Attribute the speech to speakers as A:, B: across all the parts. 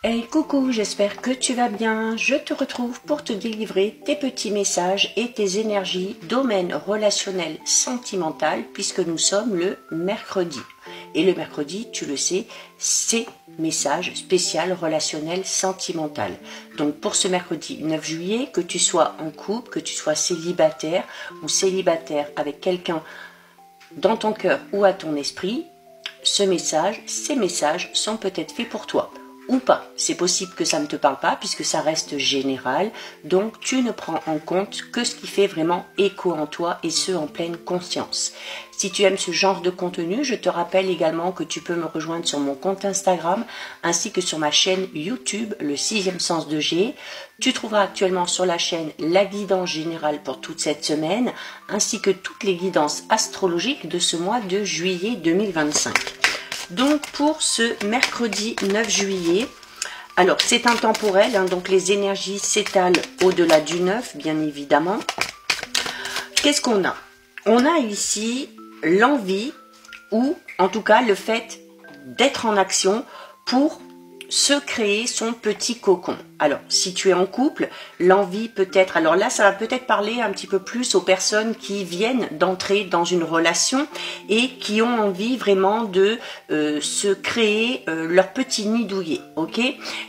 A: Hey coucou, j'espère que tu vas bien. Je te retrouve pour te délivrer tes petits messages et tes énergies domaine relationnel sentimental puisque nous sommes le mercredi. Et le mercredi, tu le sais, c'est message spécial relationnel sentimental. Donc pour ce mercredi 9 juillet, que tu sois en couple, que tu sois célibataire ou célibataire avec quelqu'un dans ton cœur ou à ton esprit, ces messages sont peut-être faits pour toi. Ou pas. C'est possible que ça ne te parle pas puisque ça reste général. Donc tu ne prends en compte que ce qui fait vraiment écho en toi et ce en pleine conscience. Si tu aimes ce genre de contenu, je te rappelle également que tu peux me rejoindre sur mon compte Instagram ainsi que sur ma chaîne YouTube, le 6e sens de G. Tu trouveras actuellement sur la chaîne la guidance générale pour toute cette semaine ainsi que toutes les guidances astrologiques de ce mois de juillet 2025. Donc pour ce mercredi 9 juillet, alors c'est intemporel, donc les énergies s'étalent au-delà du 9 bien évidemment. Qu'est-ce qu'on a? On a ici l'envie ou en tout cas le fait d'être en action pour se créer son petit cocon. Alors, si tu es en couple, l'envie peut-être, alors là, ça va peut-être parler un petit peu plus aux personnes qui viennent d'entrer dans une relation et qui ont envie vraiment de se créer leur petit nid douillet, ok?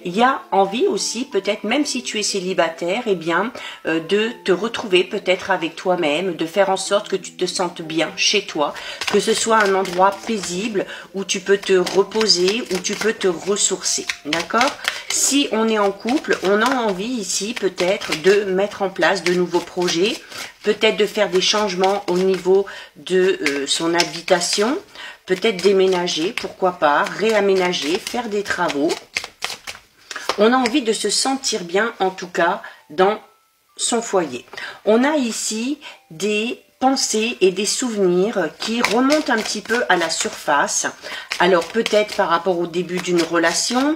A: Il y a envie aussi, peut-être, même si tu es célibataire, eh bien, de te retrouver peut-être avec toi-même, de faire en sorte que tu te sentes bien chez toi, que ce soit un endroit paisible où tu peux te reposer, où tu peux te ressourcer, d'accord? Si on est en couple, on a envie ici peut-être de mettre en place de nouveaux projets, peut-être de faire des changements au niveau de son habitation, peut-être déménager, pourquoi pas, réaménager, faire des travaux. On a envie de se sentir bien en tout cas dans son foyer. On a ici des pensées et des souvenirs qui remontent un petit peu à la surface. Alors peut-être par rapport au début d'une relation,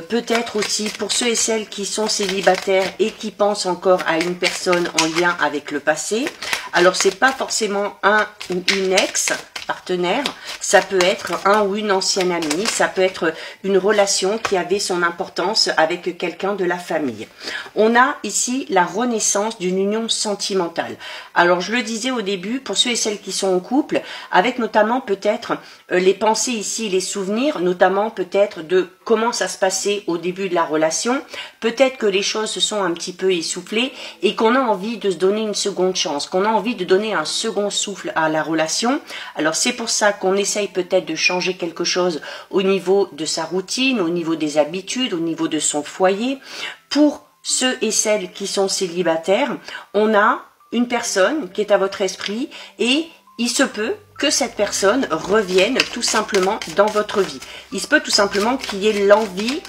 A: peut-être aussi pour ceux et celles qui sont célibataires et qui pensent encore à une personne en lien avec le passé. Alors c'est pas forcément un ou une ex-partenaire, ça peut être un ou une ancienne amie, ça peut être une relation qui avait son importance avec quelqu'un de la famille. On a ici la renaissance d'une union sentimentale. Alors je le disais au début, pour ceux et celles qui sont en couple, avec notamment peut-être les pensées ici, les souvenirs, notamment peut-être de comment ça se passait au début de la relation, peut-être que les choses se sont un petit peu essoufflées et qu'on a envie de se donner une seconde chance, qu'on a envie de donner un second souffle à la relation. Alors c'est pour ça qu'on essaye peut-être de changer quelque chose au niveau de sa routine, au niveau des habitudes, au niveau de son foyer. Pour ceux et celles qui sont célibataires, on a une personne qui est à votre esprit et il se peut que cette personne revienne tout simplement dans votre vie. Il se peut tout simplement qu'il y ait l'envie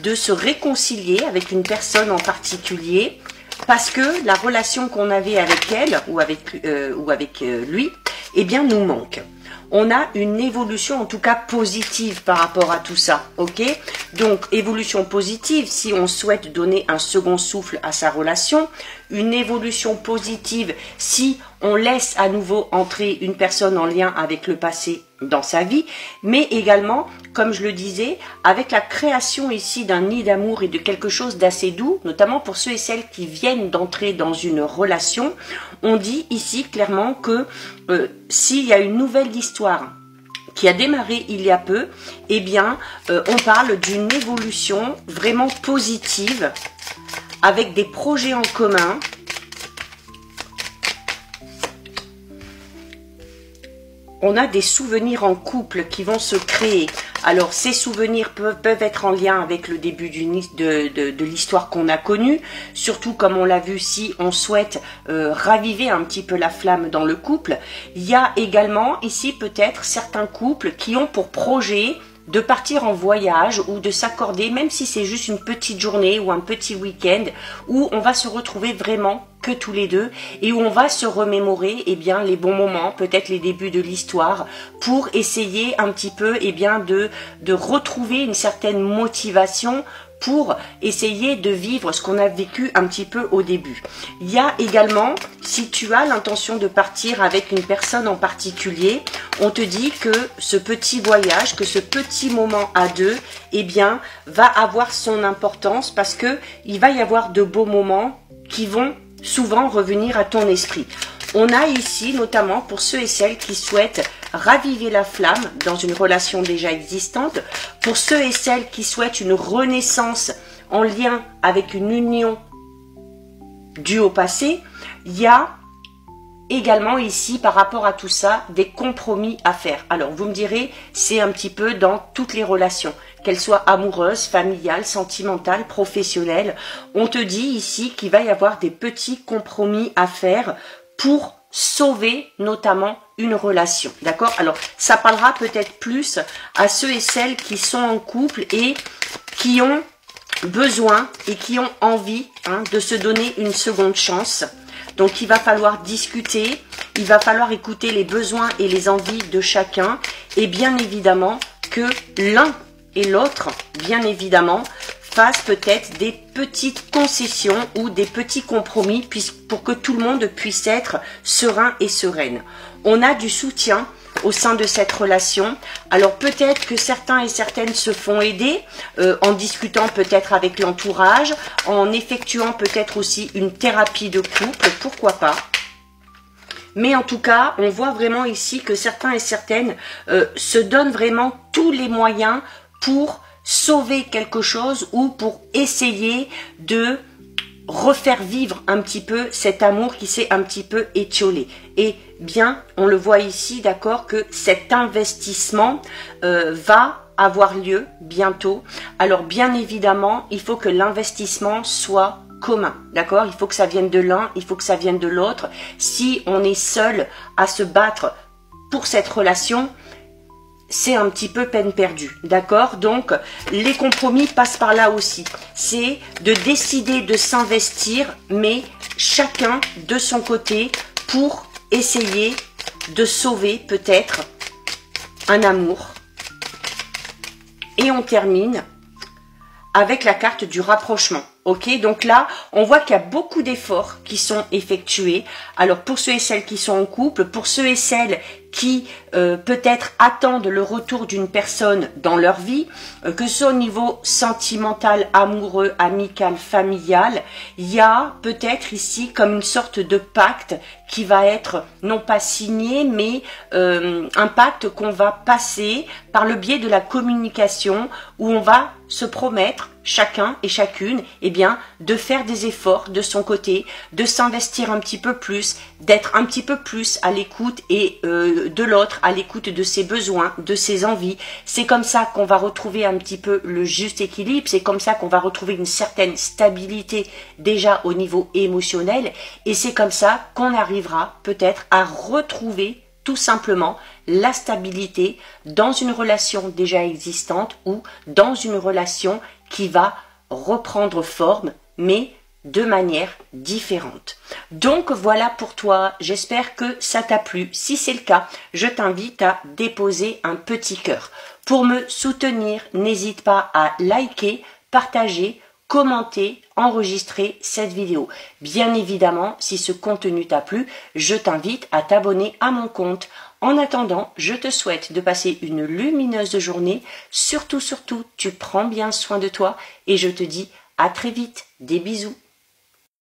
A: de se réconcilier avec une personne en particulier parce que la relation qu'on avait avec elle ou avec lui, eh bien nous manque. On a une évolution en tout cas positive par rapport à tout ça, ok? Donc évolution positive si on souhaite donner un second souffle à sa relation, une évolution positive si on laisse à nouveau entrer une personne en lien avec le passé dans sa vie, mais également, comme je le disais, avec la création ici d'un nid d'amour et de quelque chose d'assez doux, notamment pour ceux et celles qui viennent d'entrer dans une relation, on dit ici clairement que s'il y a une nouvelle histoire qui a démarré il y a peu, eh bien, on parle d'une évolution vraiment positive avec des projets en commun. On a des souvenirs en couple qui vont se créer. Alors, ces souvenirs peuvent être en lien avec le début de l'histoire qu'on a connue, surtout comme on l'a vu, si on souhaite raviver un petit peu la flamme dans le couple. Il y a également ici peut-être certains couples qui ont pour projet de partir en voyage ou de s'accorder, même si c'est juste une petite journée ou un petit week-end, où on va se retrouver vraiment que tous les deux et où on va se remémorer les bons moments, peut-être les débuts de l'histoire, pour essayer un petit peu de retrouver une certaine motivation pour essayer de vivre ce qu'on a vécu un petit peu au début. Il y a également, si tu as l'intention de partir avec une personne en particulier, on te dit que ce petit voyage, que ce petit moment à deux, va avoir son importance parce que il va y avoir de beaux moments qui vont souvent revenir à ton esprit. On a ici, notamment pour ceux et celles qui souhaitent raviver la flamme dans une relation déjà existante, pour ceux et celles qui souhaitent une renaissance en lien avec une union due au passé, il y a également ici, par rapport à tout ça, des compromis à faire. Alors, vous me direz, c'est un petit peu dans toutes les relations, qu'elles soient amoureuses, familiales, sentimentales, professionnelles. On te dit ici qu'il va y avoir des petits compromis à faire pour sauver notamment une relation, d'accord? Alors, ça parlera peut-être plus à ceux et celles qui sont en couple et qui ont besoin et qui ont envie de se donner une seconde chance. Donc, il va falloir discuter, il va falloir écouter les besoins et les envies de chacun et bien évidemment que l'un et l'autre, bien évidemment, fasse peut-être des petites concessions ou des petits compromis pour que tout le monde puisse être serein et sereine. On a du soutien au sein de cette relation. Alors peut-être que certains et certaines se font aider en discutant peut-être avec l'entourage, en effectuant peut-être aussi une thérapie de couple, pourquoi pas. Mais en tout cas, on voit vraiment ici que certains et certaines se donnent vraiment tous les moyens pour sauver quelque chose ou pour essayer de refaire vivre un petit peu cet amour qui s'est un petit peu étiolé. Et bien, on le voit ici, d'accord, que cet investissement va avoir lieu bientôt. Alors bien évidemment, il faut que l'investissement soit commun, d'accord? Il faut que ça vienne de l'un, il faut que ça vienne de l'autre. Si on est seul à se battre pour cette relation, c'est un petit peu peine perdue, d'accord? Donc, les compromis passent par là aussi. C'est de décider de s'investir, mais chacun de son côté pour essayer de sauver peut-être un amour. Et on termine avec la carte du rapprochement. Ok, donc là, on voit qu'il y a beaucoup d'efforts qui sont effectués. Alors, pour ceux et celles qui sont en couple, pour ceux et celles qui peut-être attendent le retour d'une personne dans leur vie, que ce soit au niveau sentimental, amoureux, amical, familial, il y a peut-être ici comme une sorte de pacte qui va être non pas signé, mais un pacte qu'on va passer par le biais de la communication où on va se promettre chacun et chacune, de faire des efforts de son côté, de s'investir un petit peu plus, d'être un petit peu plus à l'écoute et de l'autre, à l'écoute de ses besoins, de ses envies. C'est comme ça qu'on va retrouver un petit peu le juste équilibre, c'est comme ça qu'on va retrouver une certaine stabilité déjà au niveau émotionnel et c'est comme ça qu'on arrivera peut-être à retrouver tout simplement la stabilité dans une relation déjà existante ou dans une relation qui va reprendre forme, mais de manière différente. Donc voilà pour toi, j'espère que ça t'a plu. Si c'est le cas, je t'invite à déposer un petit cœur. Pour me soutenir, n'hésite pas à liker, partager, commenter, enregistrer cette vidéo. Bien évidemment, si ce contenu t'a plu, je t'invite à t'abonner à mon compte. En attendant, je te souhaite de passer une lumineuse journée. Surtout, tu prends bien soin de toi et je te dis à très vite. Des bisous.